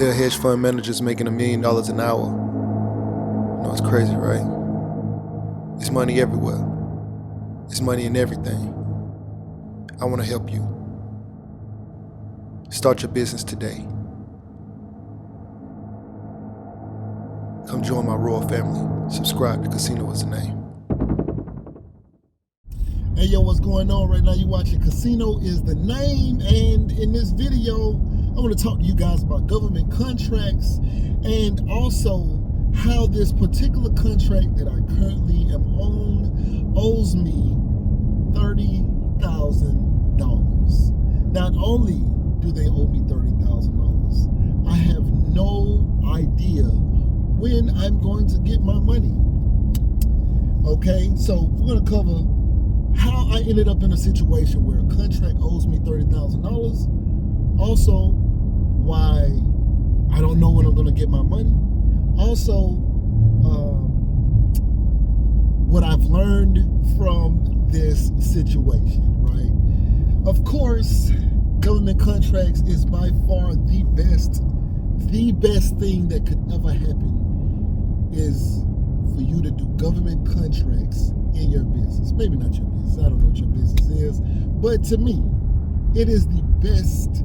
There are hedge fund managers making $1 million an hour. You know, it's crazy, right? It's money everywhere. It's money in everything. I want to help you. Start your business today. Come join my royal family. Subscribe to Casino is the name. Hey yo, what's going on right now? You watching Casino is the Name, and in this video I want to talk to you guys about government contracts and also how this particular contract that I currently am on owes me $30,000. Not only do they owe me $30,000, I have no idea when I'm going to get my money. Okay, so we're going to cover how I ended up in a situation where a contract owes me $30,000. Also, why I don't know when I'm going to get my money. Also, what I've learned from this situation, right? Of course, government contracts is by far the best thing that could ever happen is for you to do government contracts in your business. Maybe not your business. I don't know what your business is. But to me, it is the best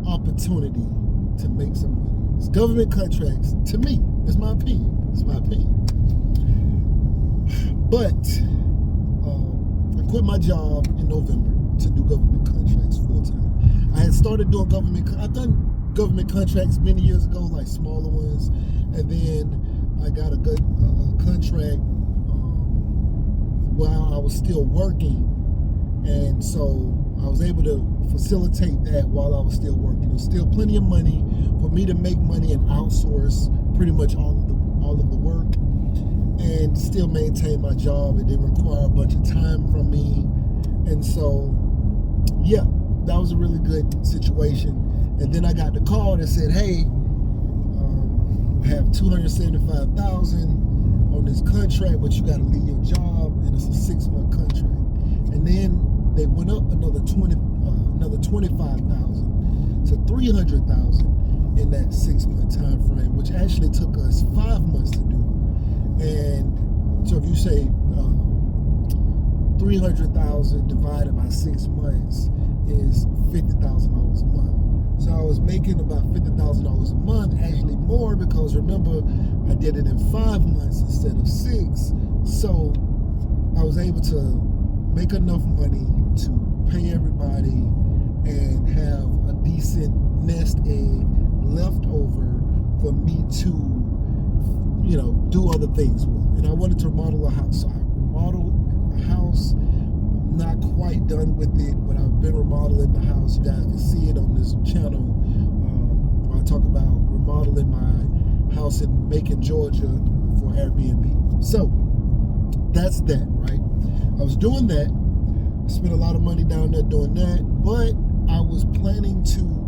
opportunity to make some money. It's government contracts, to me, it's my opinion. It's my opinion. But I quit my job in November to do government contracts full time. I had started doing I've done government contracts many years ago, like smaller ones. And then I got a good contract while I was still working, and so I was able to facilitate that while I was still working. There's still plenty of money for me to make money and outsource pretty much all of the work and still maintain my job. It didn't require a bunch of time from me, and so yeah, that was a really good situation. And then I got the call that said, hey, I have $275,000 on this contract, but you got to leave your job, and it's a 6-month contract. And then they went up another $25,000 to $300,000 in that 6-month time frame, which actually took us 5 months to do. And so if you say 300,000 divided by 6 months is $50,000 a month. So I was making about $50,000 a month, actually more, because remember, I did it in 5 months instead of 6. So I was able to make enough money to pay everybody and have a decent nest egg left over for me to, do other things with. And I wanted to remodel a house. So I remodeled a house. Not quite done with it, but I've been remodeling the house. You guys can see it on this channel where I talk about remodeling my house in Macon, Georgia for Airbnb. So that's that, right? I was doing that. I spent a lot of money down there doing that, but I was planning to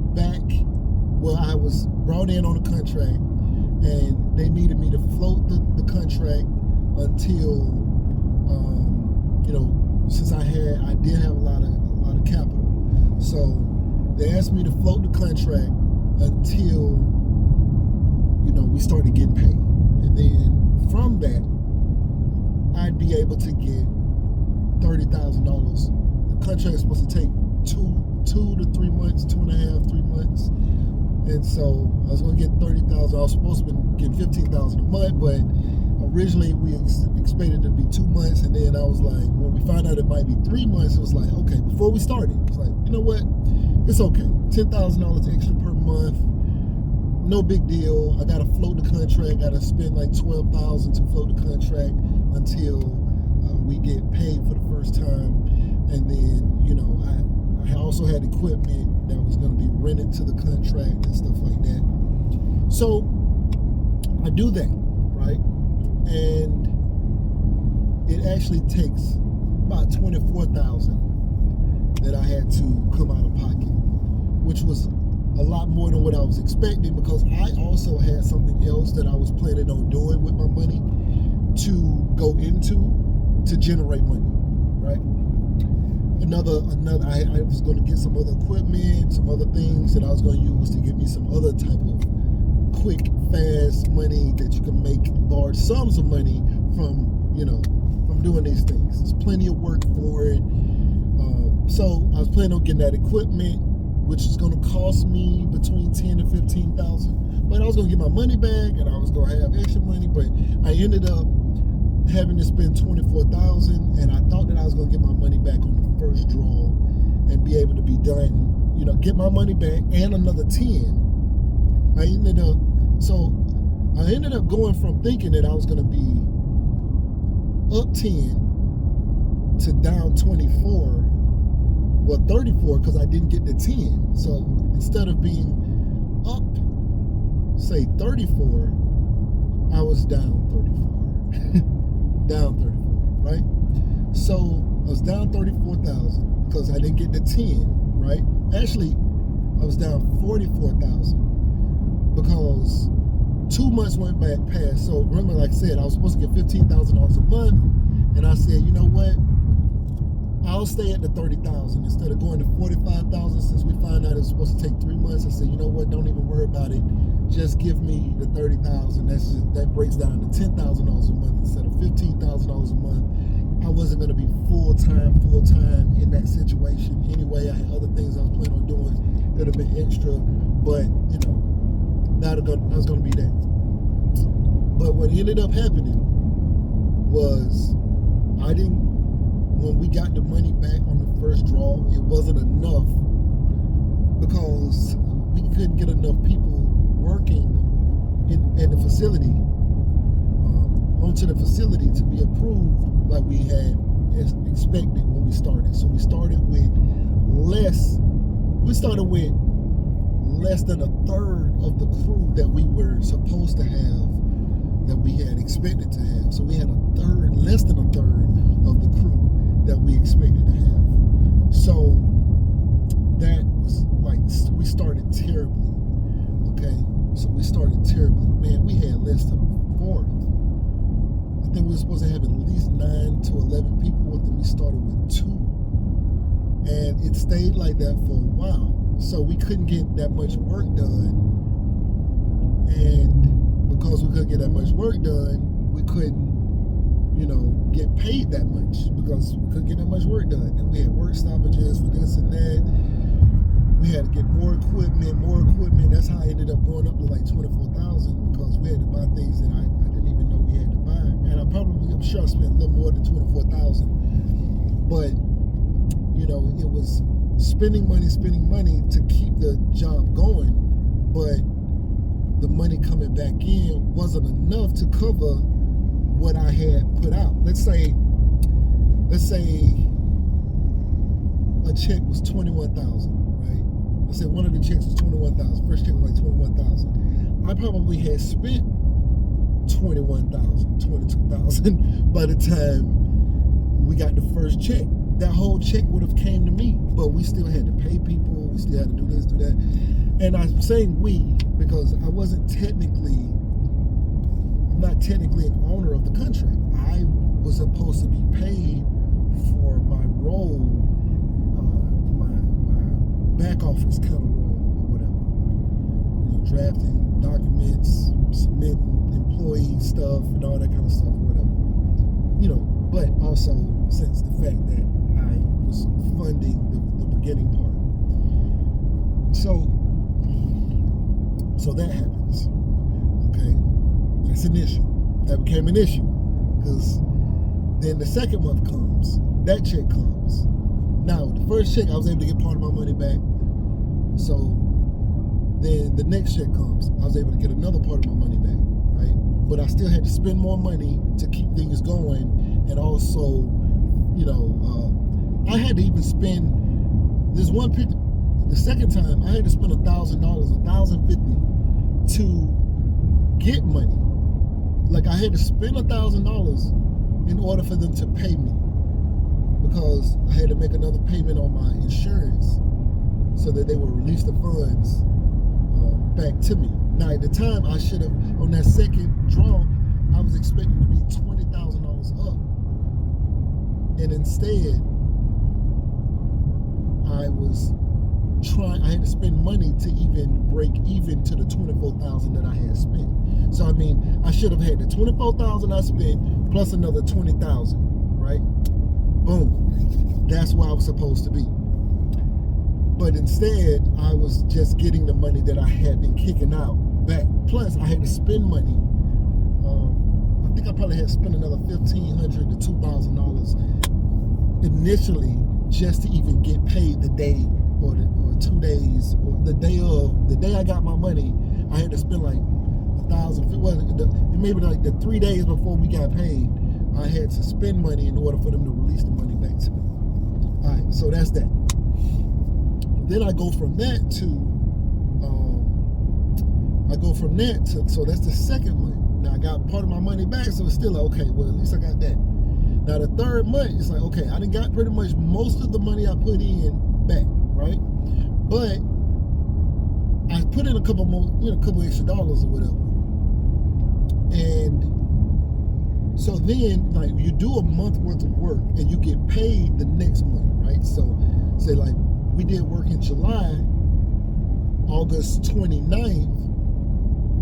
I was brought in on a contract, and they needed me to float the contract until since I did have a lot of capital. So they asked me to float the contract until, we started getting paid. And then from that, I'd be able to get $30,000. The contract is supposed to take 2 to 3 months, 2.5, 3 months. And so I was going to get $30,000. I was supposed to be getting $15,000 a month, but originally we expected it to be 2 months, and then I was like, when we found out it might be 3 months, it was like, okay, before we started, it's like, you know what, it's okay, $10,000 extra per month, no big deal. I gotta float the contract, gotta spend like $12,000 to float the contract until we get paid for the first time. And then, I also had equipment that was gonna be rented to the contract and stuff like that. So I do that, right? And it actually takes about $24,000 that I had to come out of pocket, which was a lot more than what I was expecting, because I also had something else that I was planning on doing with my money to go into to generate money, right? I was going to get some other equipment, some other things that I was going to use to give me some other type of quick, fast money that you can make large sums of money from doing these things. There's plenty of work for it. So I was planning on getting that equipment, which is going to cost me between $10,000 and $15,000. But I was going to get my money back, and I was going to have extra money. But I ended up having to spend $24,000, and I thought that I was going to get my money back on the first draw and be able to be done. Get my money back and another 10. I ended up going from thinking that I was going to be up 10 to down 24, well 34, because I didn't get the 10. So instead of being up, say 34, I was down 34. Down 34, right? So I was down 34,000 because I didn't get the 10, right? Actually, I was down 44,000 because 2 months went back past. So remember, like I said, I was supposed to get $15,000 a month, and I said, you know what? I'll stay at the 30,000 instead of going to 45,000. Since we found out it was supposed to take 3 months, I said, you know what? Don't even worry about it. Just give me the 30,000. That breaks down to $10,000 a month instead of $15,000 a month. I wasn't going to be full time in that situation anyway. I had other things I was planning on doing that would have been extra, but that was going to be that. But what ended up happening was when we got the money back on the first draw, it wasn't enough because we couldn't get enough people working in the facility, onto the facility to be approved like we had expected when we started. So we started with less than a third of the crew that we were supposed to have, that we had expected to have. So we had less than a third of the crew that we expected to have. So that was like, we started terribly. Okay, so we started terribly. Man, we had less than a fourth. I think we were supposed to have at least 9 to 11 people, and then we started with 2. And it stayed like that for a while. So we couldn't get that much work done. And because we couldn't get that much work done, we couldn't, get paid that much because we couldn't get that much work done. And we had work stoppages for this and that. We had to get more equipment. That's how I ended up going up to like 24,000 because we had to buy things that I didn't even know we had to buy. And I'm sure I spent a little more than 24,000. But, it was spending money to keep the job going. But the money coming back in wasn't enough to cover what I had put out. Let's say a check was 21,000, right? Let's say one of the checks was 21,000. First check was like 21,000. I probably had spent 21,000, 22,000 by the time we got the first check. That whole check would have came to me, but we still had to pay people. We still had to do this, do that. And I'm saying we because I'm not technically an owner of the contract. I was supposed to be paid for my role, my back office kind of role or whatever. Drafting documents, submitting employee stuff and all that kind of stuff, whatever. But also since the fact that I was funding the beginning part. So that happens. Okay. That's an issue. That became an issue. Because then the second month comes. That check comes. Now, the first check, I was able to get part of my money back. So then the next check comes. I was able to get another part of my money back, right? But I still had to spend more money to keep things going. And also, I had to even spend the second time I had to spend $1,000, $1,050 to get money. Like I had to spend $1,000 in order for them to pay me because I had to make another payment on my insurance so that they would release the funds back to me. Now at the time I should have, on that second draw, I was expecting to be $20,000 up. And instead, I was I had to spend money to even break even to the $24,000 that I had spent. So I mean, I should have had the $24,000 I spent plus another $20,000, right? Boom. That's where I was supposed to be. But instead, I was just getting the money that I had been kicking out back. Plus, I had to spend money. I think I probably had to spend another $1,500 to $2,000 initially just to even get paid the day or 2 days or the day I got my money. I had to spend like $1,000. Well, maybe like the 3 days before we got paid, I had to spend money in order for them to release the money back to me. All right, so that's that. Then I go from that to, so that's the second month. Now I got part of my money back, so it's still like, okay, well, at least I got that. Now the third month, it's like, okay, I done got pretty much most of the money I put in back, right? But I put in a couple more, a couple extra dollars or whatever. And so then, like, you do a month worth of work and you get paid the next month, right? So say like we did work in July, August 29th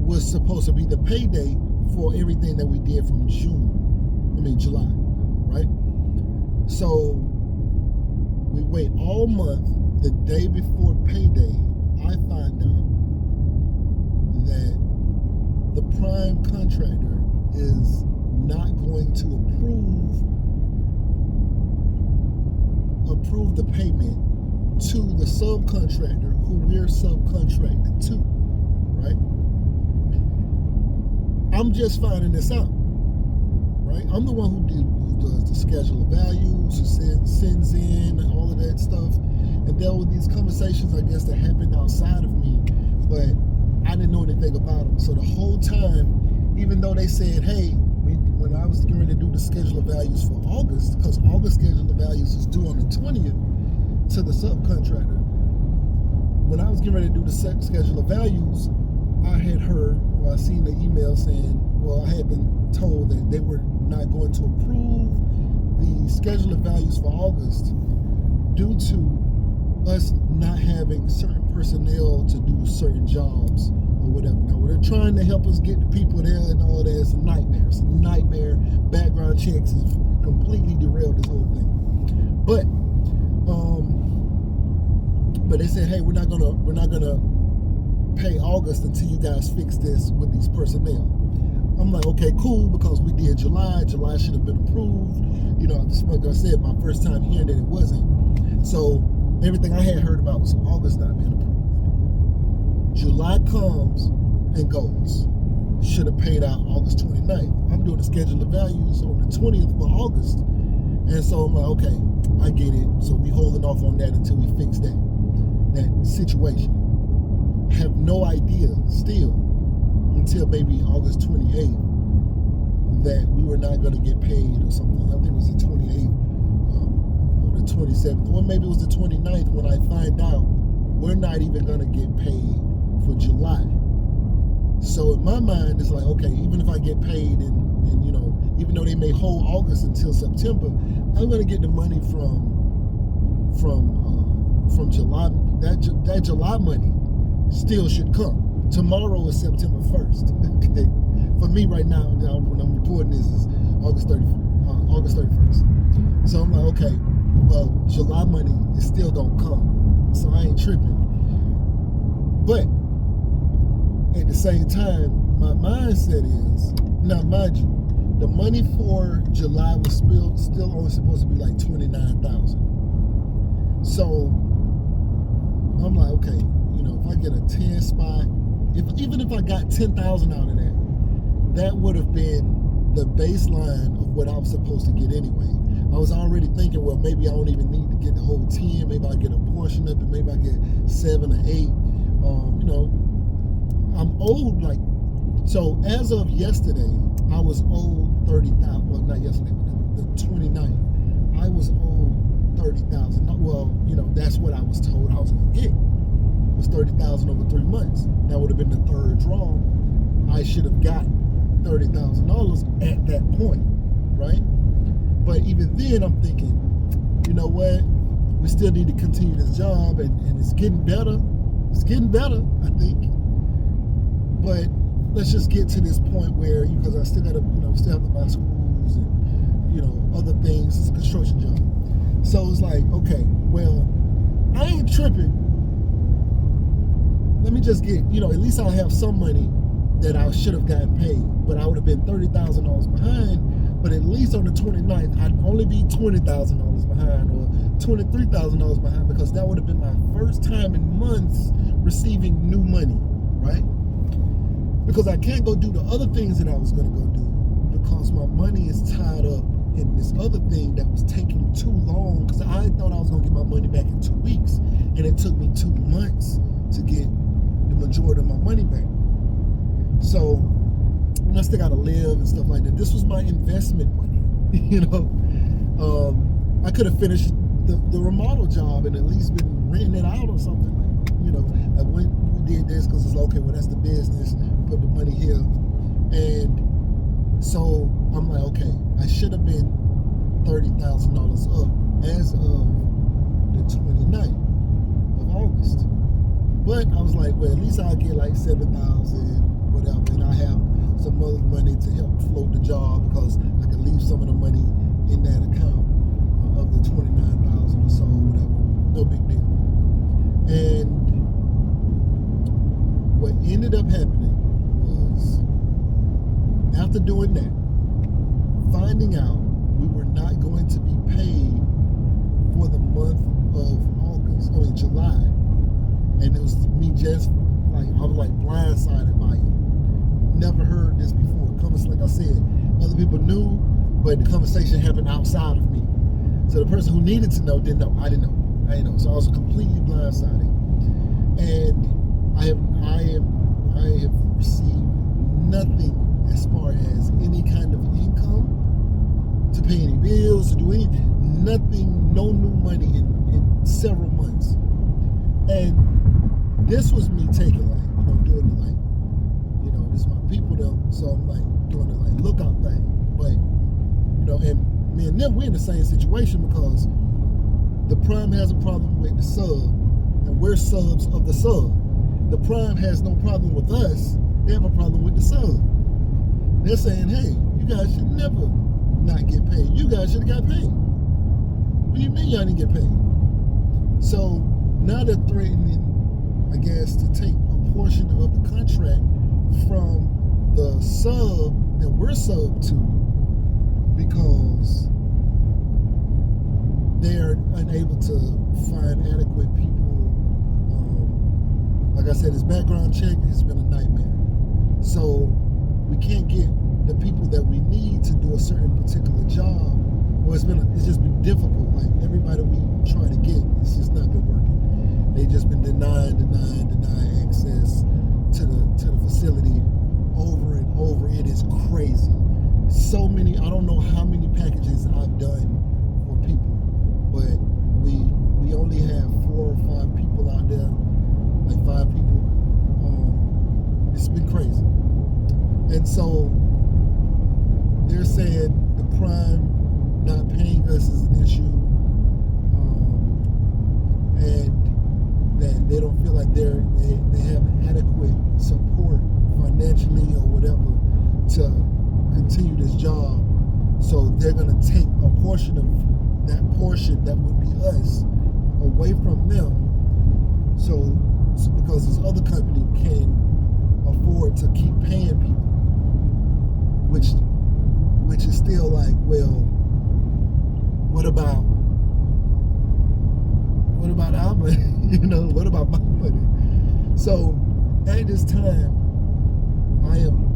was supposed to be the payday for everything that we did from July, right? So we wait all month. The day before payday, I find out that the prime contractor is not going to approve the payment to the subcontractor who we're subcontracted to, right? I'm just finding this out, right? I'm the one who does the schedule of values, who sends in and all of that stuff. And there were these conversations, I guess, that happened outside of me, but I didn't know anything about them. So the whole time, even though they said, hey, when I was getting ready to do the schedule of values for August, because August schedule of values is due on the 20th to the subcontractor, when I was getting ready to do the schedule of values, I had heard, or I seen the email saying, well, I had been told that they were not going to approve the schedule of values for August due to us not having certain personnel to do certain jobs or whatever. Now, they're trying to help us get the people there and all that. It's a nightmare. It's a nightmare. Background checks have completely derailed this whole thing. But they said, hey, we're not gonna pay August until you guys fix this with these personnel. I'm like, okay, cool, because we did July. July should have been approved. Like I said, my first time hearing that it wasn't. So everything I had heard about was August not being approved. July comes and goes. Should have paid out August 29th. I'm doing the schedule of values on the 20th for August. And so I'm like, okay, I get it. So we holding off on that until we fix that situation. I have no idea still until maybe August 28th that we were not going to get paid or something. I think it was the 28th or the 27th, or maybe it was the 29th when I find out we're not even going to get paid for July. So in my mind, it's like, okay, even if I get paid and even though they may hold August until September, I'm going to get the money from July. That July money still should come. Tomorrow is September 1st. Okay? For me right now when I'm recording this is August 31st. So I'm like, okay, well, July money is still gonna come. So I ain't tripping. But at the same time, my mindset is, now mind you, the money for July was still only supposed to be like $29,000. So I'm like, okay, if I get a 10 spot, even if I got 10,000 out of that would have been the baseline of what I was supposed to get anyway. I was already thinking, well, maybe I don't even need to get the whole 10. Maybe I get a portion of it. Maybe I get 7 or 8. I'm owed so as of yesterday, I was owed 30,000. Well, not yesterday, but the 29th. I was owed 30,000. Well, that's what I was told I was going to get. It was 30,000 over 3 months. That would have been the third draw. I should have got $30,000 at that point, right? But even then, I'm thinking, you know what? we still need to continue this job, and it's getting better. It's getting better, I think. But let's just get to this point where, because I still gotta, still have to buy schools and, other things. It's a construction job. So it's like, okay, well, I ain't tripping. Let me just get, at least I'll have some money that I should have gotten paid. But I would have been $30,000 behind. But at least on the 29th, I'd only be $20,000 behind or $23,000 behind, because that would have been my first time in months receiving new money, right? Because I can't go do the other things that I was going to go do, because my money is tied up in this other thing that was taking too long, because I thought I was going to get my money back in 2 weeks, and it took me 2 months to get the majority of my money back. So I still got to live and stuff like that. This was my investment money, I could have finished the remodel job and at least been renting it out or something. I went, we did this because it's like, okay, well, that's the business, put the money here. And so I'm like, okay, I should have been $30,000 up as of the 29th of August. But I was like, well, at least I'll get like $7,000, whatever, and I have some other money to help float the job, because I can leave some of the money in that account of the $29,000 or so, whatever. No big deal. And what ended up happening was, after doing that, finding out we were not going to be paid for the month of July. And it was me just I was like blindsided by it. Never heard this before. Like I said, other people knew, but the conversation happened outside of me. So the person who needed to know didn't know. I didn't know. So I was completely blindsided. And I have received nothing as far as any kind of income to pay any bills, to do anything. Nothing, no new money in several months. And this was me taking doing the this is my people though. So I'm doing the lookout thing. But, and me and them, we're in the same situation, because the prime has a problem with the sub, and we're subs of the sub. The prime has no problem with us. They have a problem with the sub. They're saying, hey, you guys should never not get paid. You guys should have got paid. What do you mean y'all didn't get paid? So now they're threatening, I guess, to take a portion of the contract from the sub that we're sub to, because they're unable to find adequate people. Like I said, this background check has been a nightmare. So we can't get the people that we need to do a certain particular job. Or it's just been difficult. Everybody we try to get, it's just not been working. They've just been denying access to the facility over and over. It is crazy. So many, I don't know how many packages I've done for people, but we only have 4 or 5 people out there, 5 people. It's been crazy. And so they're saying the prime not paying us is an issue, and that they don't feel like they have adequate support financially or whatever to continue this job. So they're going to take a portion of that portion that would be us away from them. So because this other company can afford to keep paying people, which is still well, what about our money? What about my money? So at this time, I am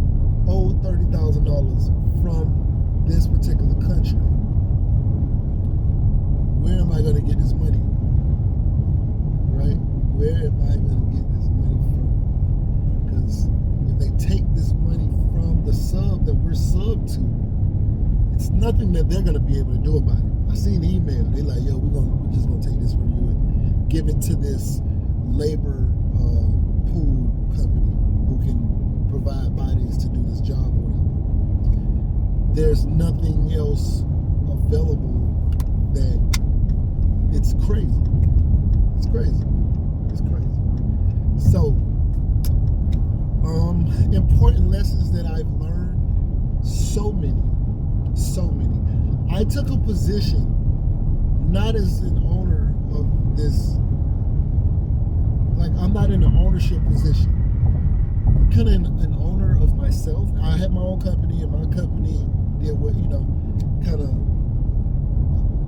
owed $30,000 from this particular country. Where am I going to get this money? Right? Where am I going to get this money from? Because if they take this money from the sub that we're sub to, it's nothing that they're going to be able to do about it. I seen the email. They're like, yo, we're just going to take this from you and give it to this labor pool company who can provide bodies to do this job or whatever. There's nothing else available that It's crazy. It's crazy. It's crazy. So, important lessons that I've learned. So many. I took a position, not as an owner of this. Like, I'm not in an ownership position. I'm kind of an owner of myself. I had my own company, and my company did what, kind of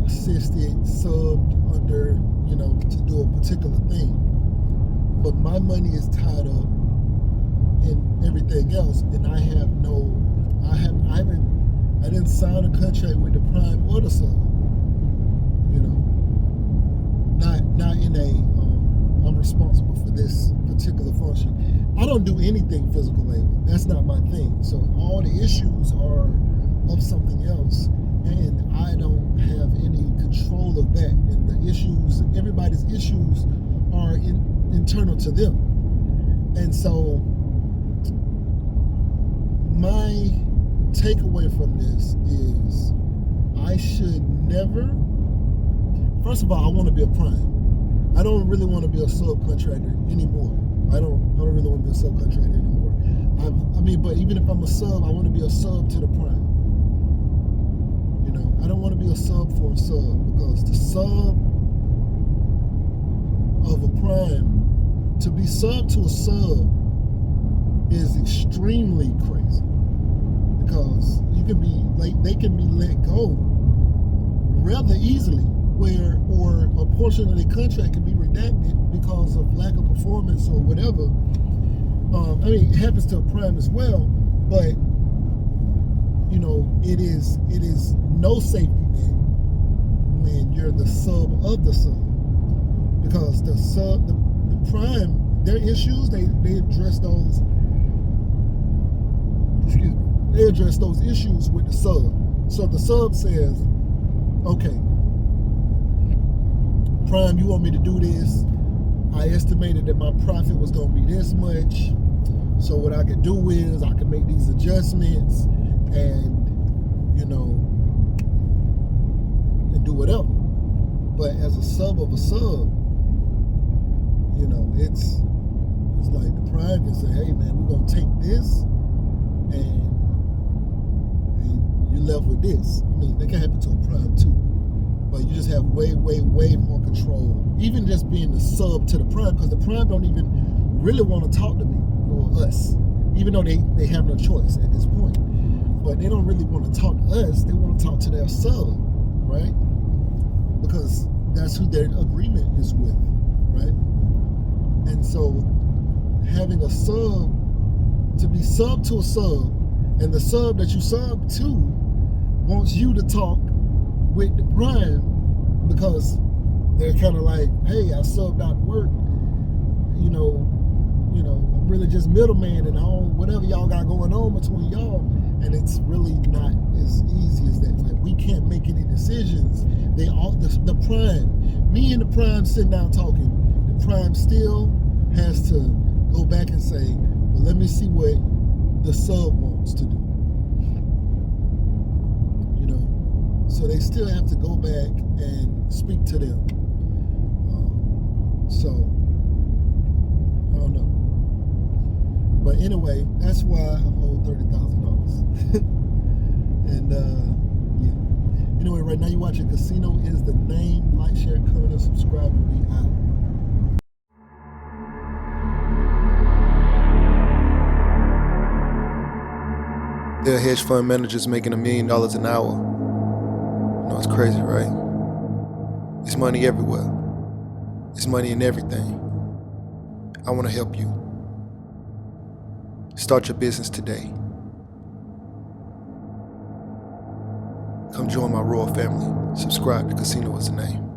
assisted, subbed under, to do a particular thing. But my money is tied up in everything else, and I didn't sign a contract with the prime or the sub. Not in a I'm responsible for this particular function. I don't do anything physical labor. That's not my thing. So all the issues are of something else, and I don't have any control of that. And the issues, everybody's issues, are internal to them. And so my takeaway from this is I should never. First of all, I want to be a prime. I don't really want to be a subcontractor anymore. I don't really want to be a subcontractor anymore. But even if I'm a sub, I want to be a sub to the prime. I don't want to be a sub for a sub, because the sub of a prime, to be sub to a sub is extremely crazy, because they can be let go rather easily, or a portion of the contract can be redacted because of lack of performance or whatever. It happens to a prime as well, but it is no safety net when you're the sub of the sub, because the prime, their issues, they address those. They address those issues with the sub. So the sub says, okay, prime, you want me to do this? I estimated that my profit was going to be this much. So what I could do is I could make these adjustments and do whatever. But as a sub of a sub, it's like the prime can say, hey man, we're going to take this and you're left with this. That can happen to a prime too. But you just have way more control. Even just being the sub to the prime, because the prime don't even really want to talk to me or us, even though they have no choice at this point. But they don't really want to talk to us. They want to talk to their sub, right? Because that's who their agreement is with, right? And so having a sub, to be sub to a sub, and the sub that you sub to wants you to talk with the prime, because they're kind of like, hey, I subbed out work, I'm really just middleman, and all whatever y'all got going on between y'all, and it's really not as easy as that. Like, we can't make any decisions. The prime, me and the prime sitting down talking, the prime still has to go back and say, well, let me see what the sub wants to do. So they still have to go back and speak to them. So, I don't know. But anyway, that's why I'm owed $30,000. And, yeah. Anyway, right now you're watching Casino Is the Name. Like, share, comment, and subscribe, and we out. There are hedge fund managers making $1 million an hour. It's crazy, right? It's money everywhere. It's money in everything. I want to help you. Start your business today. Come join my royal family. Subscribe to Casino Is the Name.